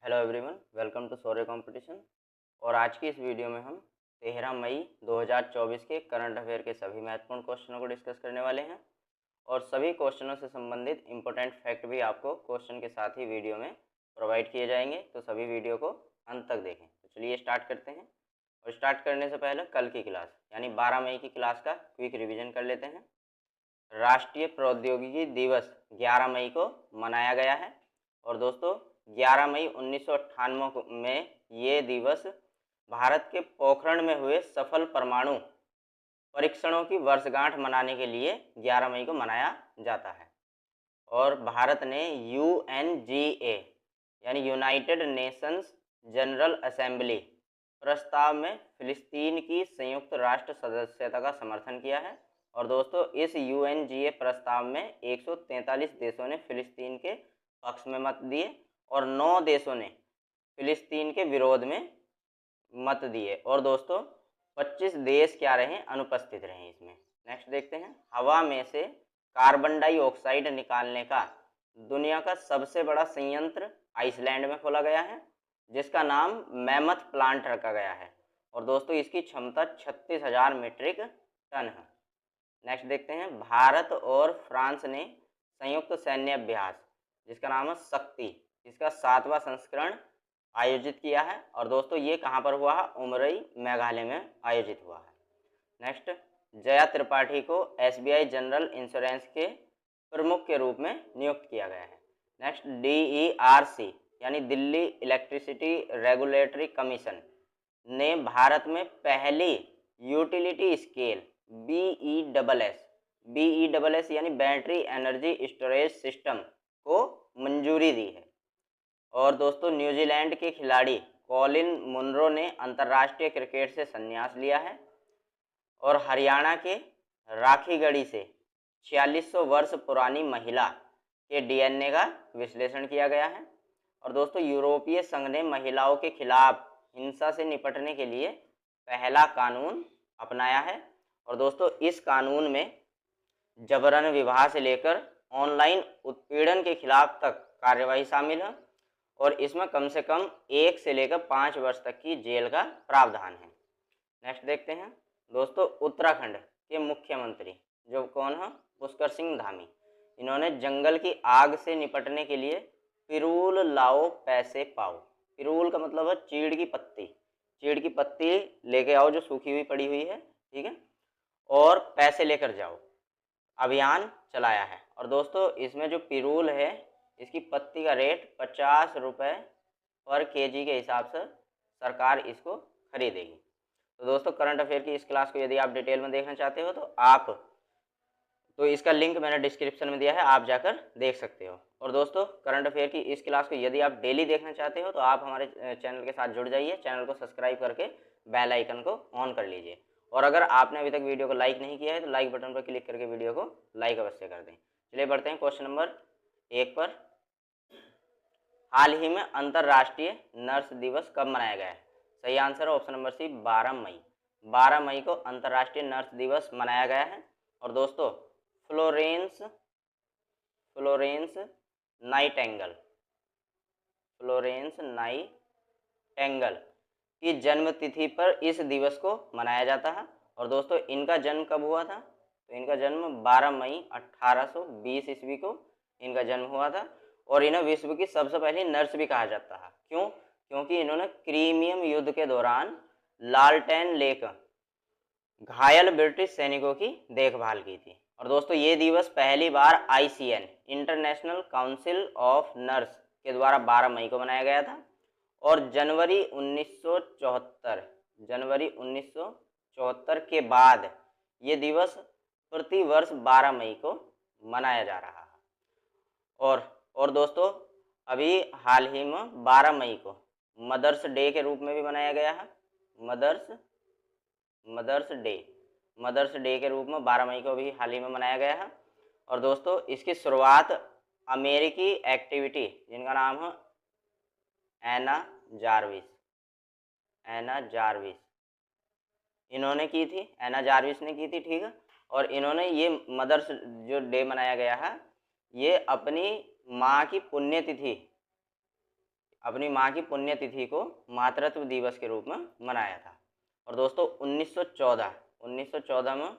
Hello everyone, welcome to Shaurya competition. और आज की इस वीडियो में हम 13 मई 2024 के करंट अफेयर के सभी महत्वपूर्ण क्वेश्चनों को डिस्कस करने वाले हैं और सभी क्वेश्चनों से संबंधित इंपॉर्टेंट फैक्ट भी आपको क्वेश्चन के साथ ही वीडियो में प्रोवाइड किए जाएंगे, तो सभी वीडियो को अंत तक देखें। तो चलिए स्टार्ट करते हैं। और स्टार्ट करने से पहले कल की क्लास यानी 12 मई की क्लास का क्विक रिविजन कर लेते हैं। राष्ट्रीय प्रौद्योगिकी दिवस 11 मई को मनाया गया है और दोस्तों 11 मई 1998 में ये दिवस भारत के पोखरण में हुए सफल परमाणु परीक्षणों की वर्षगांठ मनाने के लिए 11 मई को मनाया जाता है। और भारत ने UNGA यानी यूनाइटेड नेशंस जनरल असेंबली प्रस्ताव में फिलिस्तीन की संयुक्त राष्ट्र सदस्यता का समर्थन किया है। और दोस्तों इस UNGA प्रस्ताव में 143 देशों ने फिलिस्तीन के पक्ष में मत दिए और 9 देशों ने फिलिस्तीन के विरोध में मत दिए। और दोस्तों 25 देश क्या रहे, अनुपस्थित रहे इसमें। नेक्स्ट देखते हैं। हवा में से कार्बन डाइऑक्साइड निकालने का दुनिया का सबसे बड़ा संयंत्र आइसलैंड में खोला गया है, जिसका नाम मैमथ प्लांट रखा गया है। और दोस्तों इसकी क्षमता 36,000 मीट्रिक टन है। नेक्स्ट देखते हैं। भारत और फ्रांस ने संयुक्त सैन्य अभ्यास जिसका नाम है शक्ति, इसका 7वां संस्करण आयोजित किया है। और दोस्तों ये कहाँ पर हुआ है? उमरई मेघालय में आयोजित हुआ है। नेक्स्ट, जया त्रिपाठी को SBI जनरल इंश्योरेंस के प्रमुख के रूप में नियुक्त किया गया है। नेक्स्ट, DERC यानी दिल्ली इलेक्ट्रिसिटी रेगुलेटरी कमीशन ने भारत में पहली यूटिलिटी स्केल BESS यानी बैटरी एनर्जी स्टोरेज सिस्टम को मंजूरी दी है। और दोस्तों न्यूजीलैंड के खिलाड़ी कॉलिन मुनरो ने अंतर्राष्ट्रीय क्रिकेट से संन्यास लिया है। और हरियाणा के राखीगढ़ी से 4600 वर्ष पुरानी महिला के DNA का विश्लेषण किया गया है। और दोस्तों यूरोपीय संघ ने महिलाओं के खिलाफ हिंसा से निपटने के लिए पहला कानून अपनाया है। और दोस्तों इस कानून में जबरन विवाह से लेकर ऑनलाइन उत्पीड़न के खिलाफ तक कार्यवाही शामिल है और इसमें कम से कम 1 से लेकर 5 वर्ष तक की जेल का प्रावधान है। नेक्स्ट देखते हैं। दोस्तों उत्तराखंड के मुख्यमंत्री जो कौन है? पुष्कर सिंह धामी। इन्होंने जंगल की आग से निपटने के लिए पिरूल लाओ पैसे पाओ, पिरूल का मतलब है चीड़ की पत्ती, चीड़ की पत्ती लेके आओ जो सूखी हुई पड़ी हुई है, ठीक है, और पैसे लेकर जाओ अभियान चलाया है। और दोस्तों इसमें जो पिरूल है इसकी पत्ती का रेट 50 रुपये पर केजी के हिसाब से सरकार इसको खरीदेगी। तो दोस्तों करंट अफेयर की इस क्लास को यदि आप डिटेल में देखना चाहते हो तो इसका लिंक मैंने डिस्क्रिप्शन में दिया है, आप जाकर देख सकते हो। और दोस्तों करंट अफेयर की इस क्लास को यदि आप डेली देखना चाहते हो तो आप हमारे चैनल के साथ जुड़ जाइए, चैनल को सब्सक्राइब करके बेल आइकन को ऑन कर लीजिए। और अगर आपने अभी तक वीडियो को लाइक नहीं किया है तो लाइक बटन पर क्लिक करके वीडियो को लाइक अवश्य कर दें। चलिए बढ़ते हैं क्वेश्चन नंबर 1 पर। हाल ही में अंतर्राष्ट्रीय नर्स दिवस कब मनाया गया है? सही आंसर है ऑप्शन नंबर सी, 12 मई। 12 मई को अंतर्राष्ट्रीय नर्स दिवस मनाया गया है। और दोस्तों फ्लोरेंस नाइटेंगल की जन्म तिथि पर इस दिवस को मनाया जाता है। और दोस्तों इनका जन्म कब हुआ था? तो इनका जन्म 12 मई 1820 ईस्वी को इनका जन्म हुआ था। और इन्हें विश्व की सबसे पहली नर्स भी कहा जाता है। क्यों? क्योंकि इन्होंने क्रीमियम युद्ध के दौरान लालटेन लेक घायल ब्रिटिश सैनिकों की देखभाल की थी। और दोस्तों ये दिवस पहली बार ICN international council of nurse के द्वारा 12 मई को मनाया गया था। और जनवरी 1974 के बाद ये दिवस प्रति वर्ष 12 मई को मनाया जा रहा है। और दोस्तों अभी हाल ही में 12 मई को मदर्स डे के रूप में भी मनाया गया है। मदर्स डे के रूप में 12 मई को भी हाल ही में मनाया गया है। और दोस्तों इसकी शुरुआत अमेरिकी एक्टिविटी जिनका नाम है एना जार्विस इन्होंने की थी, एना जार्विस ने की थी, ठीक है। और इन्होंने ये मदर्स जो डे मनाया गया है ये अपनी माँ की पुण्यतिथि अपनी माँ की पुण्यतिथि को मातृत्व दिवस के रूप में मनाया था। और दोस्तों 1914 में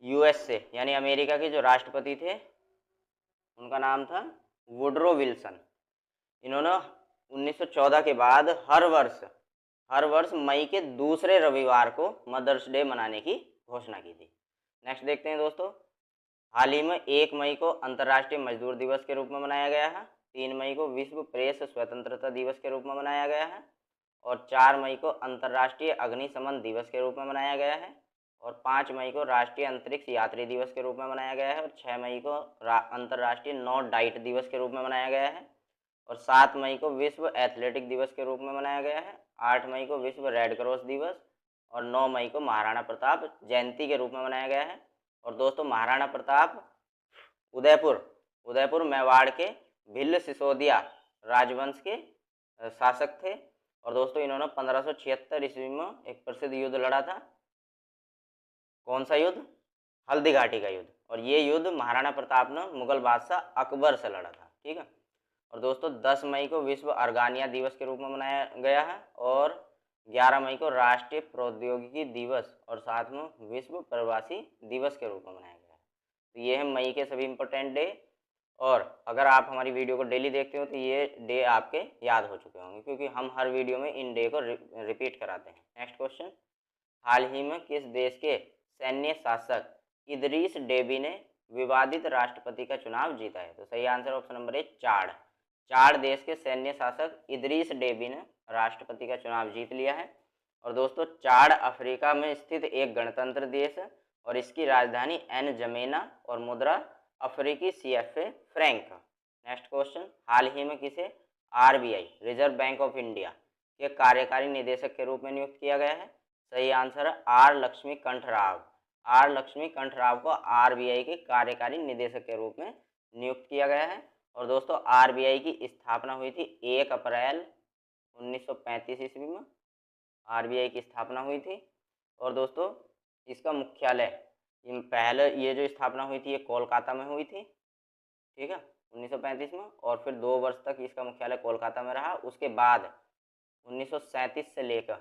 यूएस से यानी अमेरिका के जो राष्ट्रपति थे उनका नाम था वुडरो विल्सन। इन्होंने 1914 के बाद हर वर्ष मई के दूसरे रविवार को मदर्स डे मनाने की घोषणा की थी। नेक्स्ट देखते हैं दोस्तों, हाल ही में 1 मई को अंतर्राष्ट्रीय मजदूर दिवस के रूप में मनाया गया है, 3 मई को विश्व प्रेस स्वतंत्रता दिवस के रूप में मनाया गया है, और 4 मई को अंतर्राष्ट्रीय अग्निशमन दिवस के रूप में मनाया गया है, और 5 मई को राष्ट्रीय अंतरिक्ष यात्री दिवस के रूप में मनाया गया है, और 6 मई को अंतर्राष्ट्रीय नो डाइट दिवस के रूप में मनाया गया है, और 7 मई को विश्व एथलेटिक दिवस के रूप में मनाया गया है, 8 मई को विश्व रेड क्रॉस दिवस, और 9 मई को महाराणा प्रताप जयंती के रूप में मनाया गया है। और दोस्तों महाराणा प्रताप उदयपुर मेवाड़ के भिल्ल सिसोदिया राजवंश के शासक थे। और दोस्तों इन्होंने 1576 ईस्वी में एक प्रसिद्ध युद्ध लड़ा था। कौन सा युद्ध? हल्दी घाटी का युद्ध। और ये युद्ध महाराणा प्रताप ने मुगल बादशाह अकबर से लड़ा था। ठीक है। और दोस्तों 10 मई को विश्व अर्गानिया दिवस के रूप में मनाया गया है, और 11 मई को राष्ट्रीय प्रौद्योगिकी दिवस और साथ में विश्व प्रवासी दिवस के रूप में मनाया गया है। तो ये है मई के सभी इंपॉर्टेंट डे। और अगर आप हमारी वीडियो को डेली देखते हो तो ये डे आपके याद हो चुके होंगे, क्योंकि हम हर वीडियो में इन डे को रिपीट कराते हैं। नेक्स्ट क्वेश्चन, हाल ही में किस देश के सैन्य शासक इदरीस डेबी ने विवादित राष्ट्रपति का चुनाव जीता है? तो सही आंसर ऑप्शन नंबर ए चाड देश के सैन्य शासक इदरीस डेबी ने राष्ट्रपति का चुनाव जीत लिया है। और दोस्तों चाड अफ्रीका में स्थित एक गणतंत्र देश है, और इसकी राजधानी एन जमेना और मुद्रा अफ्रीकी CFA फ्रैंक। नेक्स्ट क्वेश्चन, हाल ही में किसे RBI reserve bank of India के कार्यकारी निदेशक के रूप में नियुक्त किया गया है? सही आंसर है R लक्ष्मीकांत राव को RBI के कार्यकारी निदेशक के रूप में नियुक्त किया गया है। और दोस्तों RBI की स्थापना हुई थी 1 अप्रैल 1935 ईस्वी में RBI की स्थापना हुई थी। और दोस्तों इसका मुख्यालय पहले ये जो स्थापना हुई थी ये कोलकाता में हुई थी। ठीक है, 1935 में, और फिर 2 वर्ष तक इसका मुख्यालय कोलकाता में रहा। उसके बाद 1937 से लेकर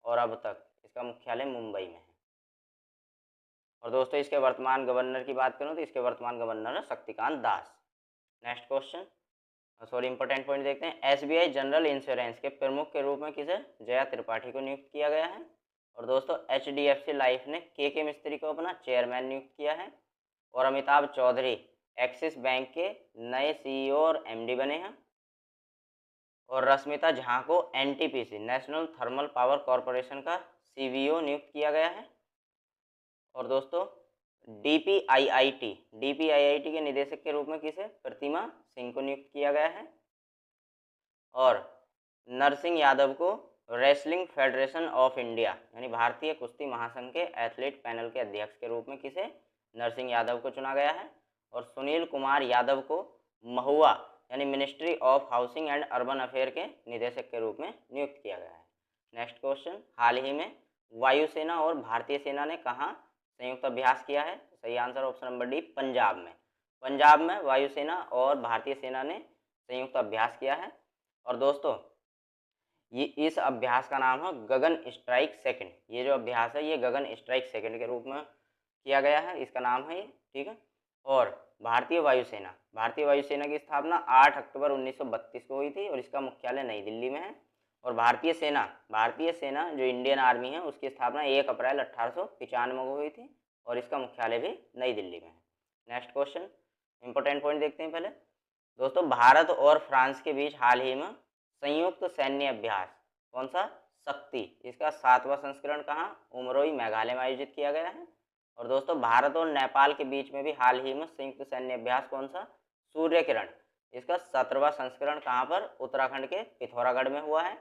और अब तक इसका मुख्यालय मुंबई में है। और दोस्तों इसके वर्तमान गवर्नर की बात करूं तो इसके वर्तमान गवर्नर है Shaktikanta Das. Next question, important point देखते हैं। SBI जनरल इंश्योरेंस के प्रमुख के रूप में किसे जया त्रिपाठी को नियुक्त किया गया है? और दोस्तों HDFC लाइफ ने के मिस्त्री को अपना चेयरमैन नियुक्त किया है। और अमिताभ चौधरी एक्सिस बैंक के नए CEO और MD बने हैं। और रश्मिता झा को NTPC national thermal power corporation का CVO नियुक्त किया गया है। और दोस्तों DPIIT के निदेशक के रूप में किसे प्रतिमा सिंह को नियुक्त किया गया है। और नरसिंह यादव को रेसलिंग फेडरेशन ऑफ इंडिया यानी भारतीय कुश्ती महासंघ के एथलीट पैनल के अध्यक्ष के रूप में किसे नरसिंह यादव को चुना गया है। और सुनील कुमार यादव को महुआ यानी ministry of housing and urban affair के निदेशक के रूप में नियुक्त किया गया है। नेक्स्ट क्वेश्चन, हाल ही में वायुसेना और भारतीय सेना ने कहाँ संयुक्त अभ्यास किया है? सही answer option number D Punjab में वायुसेना और भारतीय सेना ने संयुक्त अभ्यास किया है। और दोस्तों ये इस अभ्यास का नाम है गगन स्ट्राइक सेकंड। ये जो अभ्यास है ये गगन स्ट्राइक सेकंड के रूप में किया गया है, इसका नाम है ये। ठीक है। और भारतीय वायुसेना की स्थापना 8 अक्टूबर 1932 को हुई थी और इसका मुख्यालय नई दिल्ली में है। और भारतीय सेना जो इंडियन आर्मी है उसकी स्थापना 1 अप्रैल 1895 को हुई थी और इसका मुख्यालय भी नई दिल्ली में है। नेक्स्ट क्वेश्चन, इंपॉर्टेंट पॉइंट देखते हैं पहले। दोस्तों भारत और फ्रांस के बीच हाल ही में संयुक्त सैन्य अभ्यास कौन सा? शक्ति, इसका 7वां संस्करण कहाँ? उमरोई मेघालय में आयोजित किया गया है। और दोस्तों भारत और नेपाल के बीच में भी हाल ही में संयुक्त सैन्य अभ्यास कौन सा? सूर्य किरण, इसका 17वां संस्करण कहाँ पर? उत्तराखंड के पिथौरागढ़ में हुआ है।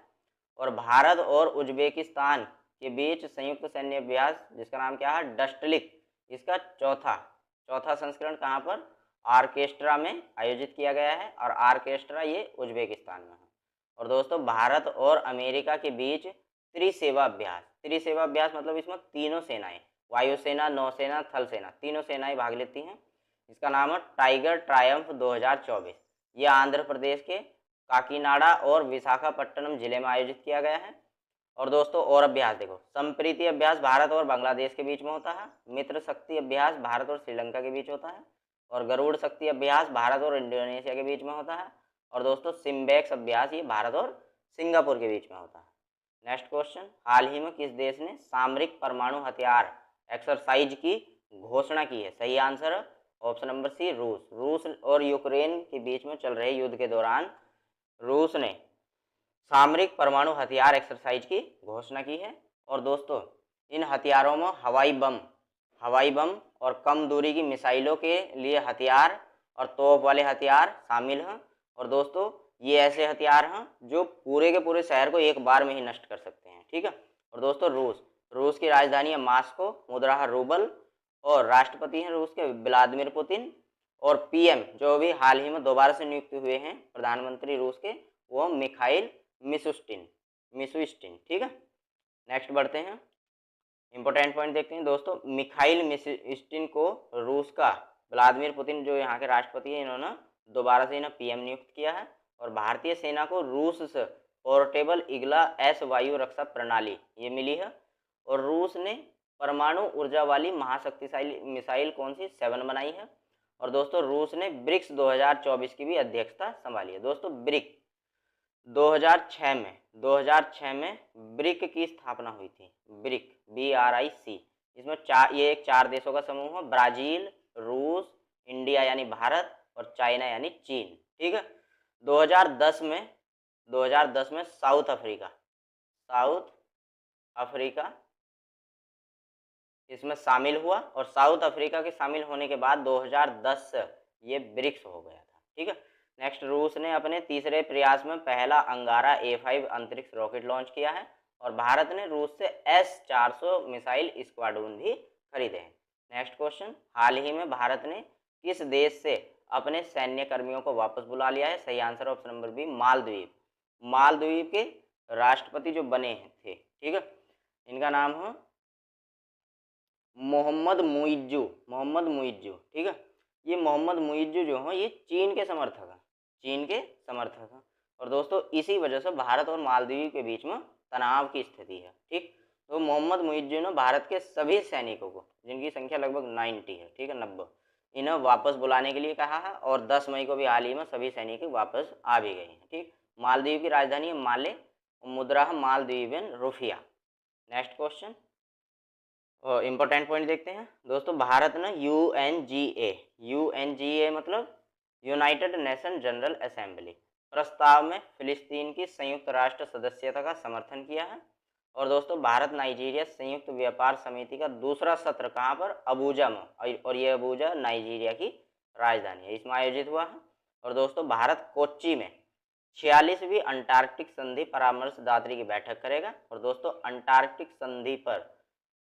और भारत और उज्बेकिस्तान के बीच संयुक्त सैन्य अभ्यास जिसका नाम क्या है? डस्टलिक, इसका चौथा संस्करण कहाँ पर? ऑर्केस्ट्रा में आयोजित किया गया है और ऑर्केस्ट्रा ये उज्बेकिस्तान में है। और दोस्तों भारत और अमेरिका के बीच त्रिसेवा अभ्यास मतलब इसमें तीनों सेनाएं, वायुसेना, नौसेना, थल सेना, तीनों सेनाएं भाग लेती हैं। इसका नाम है टाइगर ट्रायम्फ 2024। ये आंध्र प्रदेश के काकीनाडा और विशाखापट्टनम जिले में आयोजित किया गया है। और दोस्तों और अभ्यास देखो, संप्रीति अभ्यास भारत और बांग्लादेश के बीच में होता है। मित्र शक्ति अभ्यास भारत और श्रीलंका के बीच होता है। और गरुड़ शक्ति अभ्यास भारत और इंडोनेशिया के बीच में होता है। और दोस्तों सिम्बेक्स अभ्यास ये भारत और सिंगापुर के बीच में होता है। नेक्स्ट क्वेश्चन, हाल ही में किस देश ने सामरिक परमाणु हथियार एक्सरसाइज की घोषणा की है? सही आंसर है ऑप्शन नंबर सी, रूस। रूस और यूक्रेन के बीच में चल रहे युद्ध के दौरान रूस ने सामरिक परमाणु हथियार एक्सरसाइज की घोषणा की है। और दोस्तों इन हथियारों में हवाई बम और कम दूरी की मिसाइलों के लिए हथियार और तोप वाले हथियार शामिल हैं। और दोस्तों ये ऐसे हथियार हैं जो पूरे के पूरे शहर को एक बार में ही नष्ट कर सकते हैं, ठीक है। और दोस्तों रूस की राजधानी है मास्को, मुद्रा है रूबल, और राष्ट्रपति हैं रूस के व्लादिमीर पुतिन, और पीएम जो भी हाल ही में दोबारा से नियुक्त हुए हैं प्रधानमंत्री रूस के, वो मिखाइल मिशुस्टिन, ठीक है। नेक्स्ट बढ़ते हैं, इंपॉर्टेंट पॉइंट देखते हैं दोस्तों। मिखाइल मिशुस्टिन को रूस का व्लादिमीर पुतिन जो यहाँ के राष्ट्रपति हैं, इन्होंने दोबारा से इन्हें पीएम नियुक्त किया है। और भारतीय सेना को रूस से पोर्टेबल इग्ला एस वायु रक्षा प्रणाली ये मिली है। और रूस ने परमाणु ऊर्जा वाली महाशक्तिशाली मिसाइल कौन सी 7 बनाई है। और दोस्तों रूस ने ब्रिक्स 2024 की भी अध्यक्षता संभाली है। दोस्तों ब्रिक 2006 में ब्रिक की स्थापना हुई थी। ब्रिक BRIC, इसमें ये एक 4 देशों का समूह है, ब्राजील, रूस, इंडिया यानी भारत और चाइना यानी चीन, ठीक है। 2010 में साउथ अफ्रीका इसमें शामिल हुआ। और साउथ अफ्रीका के शामिल होने के बाद 2010 से ये ब्रिक्स हो गया था, ठीक है। नेक्स्ट, रूस ने अपने तीसरे प्रयास में पहला अंगारा A5 अंतरिक्ष रॉकेट लॉन्च किया है। और भारत ने रूस से S-400 मिसाइल स्क्वाड्रन भी खरीदे हैं। नेक्स्ट क्वेश्चन, हाल ही में भारत ने किस देश से अपने सैन्य कर्मियों को वापस बुला लिया है? सही answer option number B, Maldives. Maldives के राष्ट्रपति जो बने थे, ठीक है, इनका नाम है मोहम्मद मुइज्जू, ठीक है। ये मोहम्मद मुइज्जू जो है ये चीन के समर्थक हैं। और दोस्तों इसी वजह से भारत और मालदीव के बीच में तनाव की स्थिति है, ठीक। तो मोहम्मद मुइज्जू ने भारत के सभी सैनिकों को, जिनकी संख्या लगभग 90 है, ठीक है, 90, इन्हें वापस बुलाने के लिए कहा है। और 10 मई को भी हाल ही में सभी सैनिक वापस आ भी गए हैं, ठीक। मालदीव की राजधानी है माले, मुद्रा है मालदीवियन रुपया। नेक्स्ट क्वेश्चन, इंपॉर्टेंट पॉइंट देखते हैं दोस्तों। भारत ने यूएनजीए मतलब यूनाइटेड नेशन जनरल असेंबली प्रस्ताव में फिलिस्तीन की संयुक्त राष्ट्र सदस्यता का समर्थन किया है। और दोस्तों भारत नाइजीरिया संयुक्त व्यापार समिति का दूसरा सत्र कहाँ पर? अबूजा में। और ये अबूजा नाइजीरिया की राजधानी है, इसमें आयोजित हुआ है। और दोस्तों भारत कोच्चि में 46वीं अंटार्कटिक संधि परामर्शदात्री की बैठक करेगा। और दोस्तों अंटार्कटिक संधि पर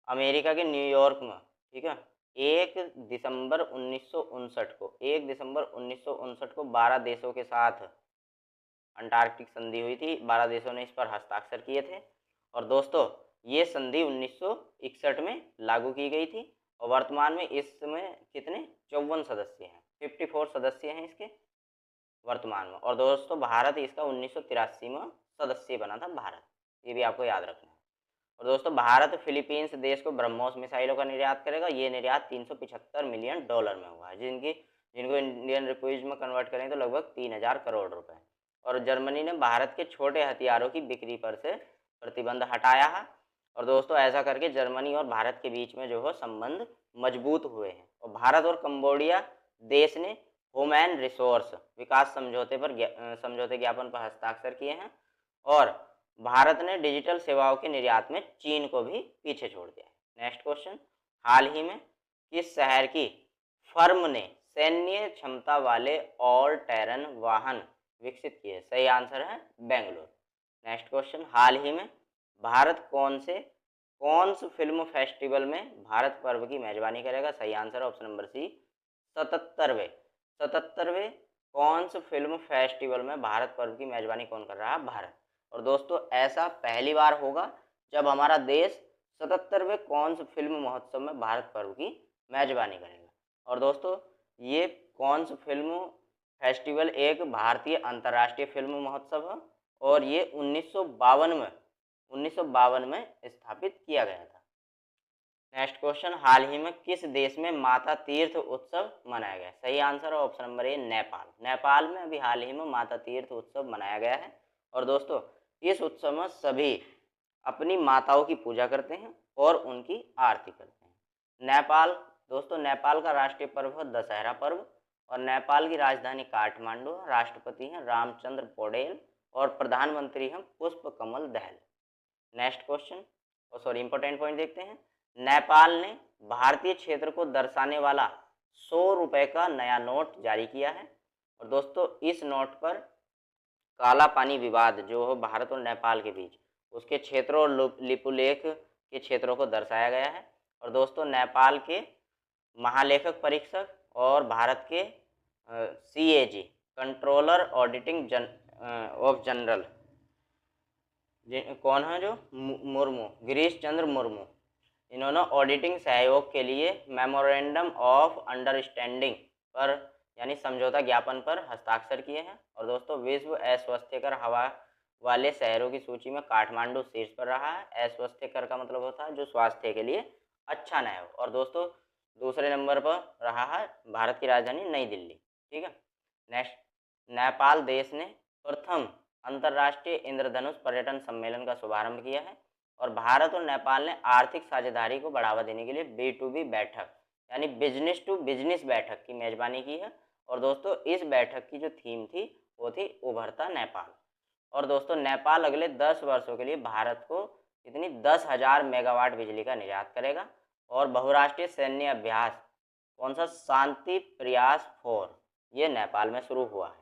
अमेरिका के न्यूयॉर्क में, ठीक है, 1 दिसंबर 1959 को 12 देशों के साथ अंटार्कटिक संधि हुई थी। 12 देशों ने इस पर हस्ताक्षर किए थे। और दोस्तों ये संधि 1961 में लागू की गई थी। और वर्तमान में इसमें कितने 54 सदस्य हैं, 54 सदस्य हैं इसके वर्तमान में। और दोस्तों भारत इसका 1983 में सदस्य बना था भारत, ये भी आपको याद रखना है। और दोस्तों भारत फिलीपींस देश को ब्रह्मोस मिसाइलों का निर्यात करेगा। ये निर्यात $375 मिलियन में हुआ है, जिनको इंडियन रुपीज में कन्वर्ट करें तो लगभग 3000 करोड़ रुपए। और जर्मनी ने भारत के छोटे हथियारों की बिक्री पर से प्रतिबंध हटाया है। और दोस्तों ऐसा करके जर्मनी और भारत के बीच में जो है संबंध मजबूत हुए हैं। और भारत और कंबोडिया देश ने ह्यूमन रिसोर्स विकास समझौते ज्ञापन पर हस्ताक्षर किए हैं। और भारत ने डिजिटल सेवाओं के निर्यात में चीन को भी पीछे छोड़ दिया है। नेक्स्ट क्वेश्चन, हाल ही में किस शहर की फर्म ने सैन्य क्षमता वाले ऑल टेरन वाहन विकसित किए? सही आंसर है बेंगलुरु। नेक्स्ट क्वेश्चन, हाल ही में भारत कौन से फिल्म फेस्टिवल में भारत पर्व की मेजबानी करेगा? सही आंसर ऑप्शन नंबर सी, 77वें कौन से फिल्म फेस्टिवल में भारत पर्व की मेजबानी कौन कर रहा है? भारत। और दोस्तों ऐसा पहली बार होगा जब हमारा देश 77वें कौन से फिल्म महोत्सव में भारत पर्व की मेजबानी करेगा। और दोस्तों ये कौन सी फिल्म फेस्टिवल एक भारतीय अंतर्राष्ट्रीय फिल्म महोत्सव है और ये 1952 में स्थापित किया गया था। नेक्स्ट क्वेश्चन, हाल ही में किस देश में माता तीर्थ उत्सव मनाया गया? सही आंसर है option number A, Nepal. Nepal में अभी हाल ही में माता तीर्थ उत्सव मनाया गया है। और दोस्तों इस उत्सव में सभी अपनी माताओं की पूजा करते हैं और उनकी आरती करते हैं। नेपाल, दोस्तों नेपाल का राष्ट्रीय पर्व है दशहरा पर्व और नेपाल की राजधानी काठमांडू, राष्ट्रपति हैं रामचंद्र पौडेल और प्रधानमंत्री हैं पुष्पकमल दहल। नेक्स्ट क्वेश्चन, इंपॉर्टेंट पॉइंट देखते हैं। नेपाल ने भारतीय क्षेत्र को दर्शाने वाला 100 रुपए का नया नोट जारी किया है और दोस्तों इस नोट पर काला पानी विवाद जो हो भारत और नेपाल के बीच, उसके क्षेत्रों और लिपुलेख के क्षेत्रों को दर्शाया गया है। और दोस्तों नेपाल के महालेखक परीक्षक और भारत के CAG controller auditing of general कौन है? जो मुर्मू, गिरीश चंद्र मुर्मू, इन्होंने ऑडिटिंग सहयोग के लिए मेमोरेंडम ऑफ अंडरस्टैंडिंग पर यानी समझौता ज्ञापन पर हस्ताक्षर किए हैं। और दोस्तों विश्व अस्वास्थ्यकर हवा वाले शहरों की सूची में काठमांडू शीर्ष पर रहा है। अस्वास्थ्यकर का मतलब होता है जो स्वास्थ्य के लिए अच्छा न हो। और दोस्तों दूसरे नंबर पर रहा है भारत की राजधानी नई दिल्ली। ठीक है। नेक्स्ट, नेपाल देश ने प्रथम अंतर्राष्ट्रीय इंद्रधनुष पर्यटन सम्मेलन का शुभारंभ किया है और भारत और नेपाल ने आर्थिक साझेदारी को बढ़ावा देने के लिए B2B बैठक यानी बिजनेस टू बिजनेस बैठक की मेजबानी की है। और दोस्तों इस बैठक की जो थीम थी वो थी उभरता नेपाल। और दोस्तों नेपाल अगले 10 वर्षों के लिए भारत को इतनी 10,000 मेगावाट बिजली का निर्यात करेगा। और बहुराष्ट्रीय सैन्य अभ्यास कौन सा? शांति प्रयास 4, ये नेपाल में शुरू हुआ है।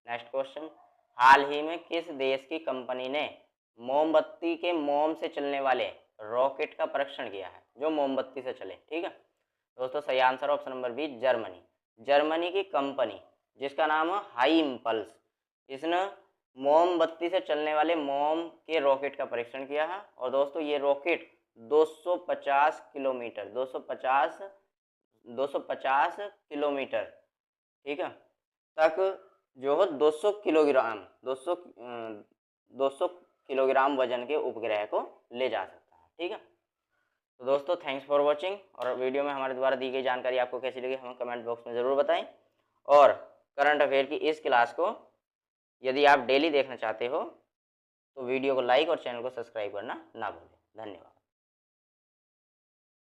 नेक्स्ट क्वेश्चन, हाल ही में किस देश की कंपनी ने मोमबत्ती के मोम से चलने वाले रॉकेट का परीक्षण किया है जो मोमबत्ती से चले? ठीक है दोस्तों, सही answer option number B, Germany. Germany की कंपनी जिसका नाम है हाई इम्पल्स, इसने मोमबत्ती से चलने वाले मोम के रॉकेट का परीक्षण किया है। और दोस्तों ये रॉकेट 250 किलोमीटर 250 किलोमीटर, ठीक है, तक जो है 200 किलोग्राम वजन के उपग्रह को ले जा सकता है। ठीक है, तो दोस्तों थैंक्स फॉर वॉचिंग। और वीडियो में हमारे द्वारा दी गई जानकारी आपको कैसी लगी हमें कमेंट बॉक्स में ज़रूर बताएं। और करंट अफेयर की इस क्लास को यदि आप डेली देखना चाहते हो तो वीडियो को लाइक और चैनल को सब्सक्राइब करना ना भूलें। धन्यवाद।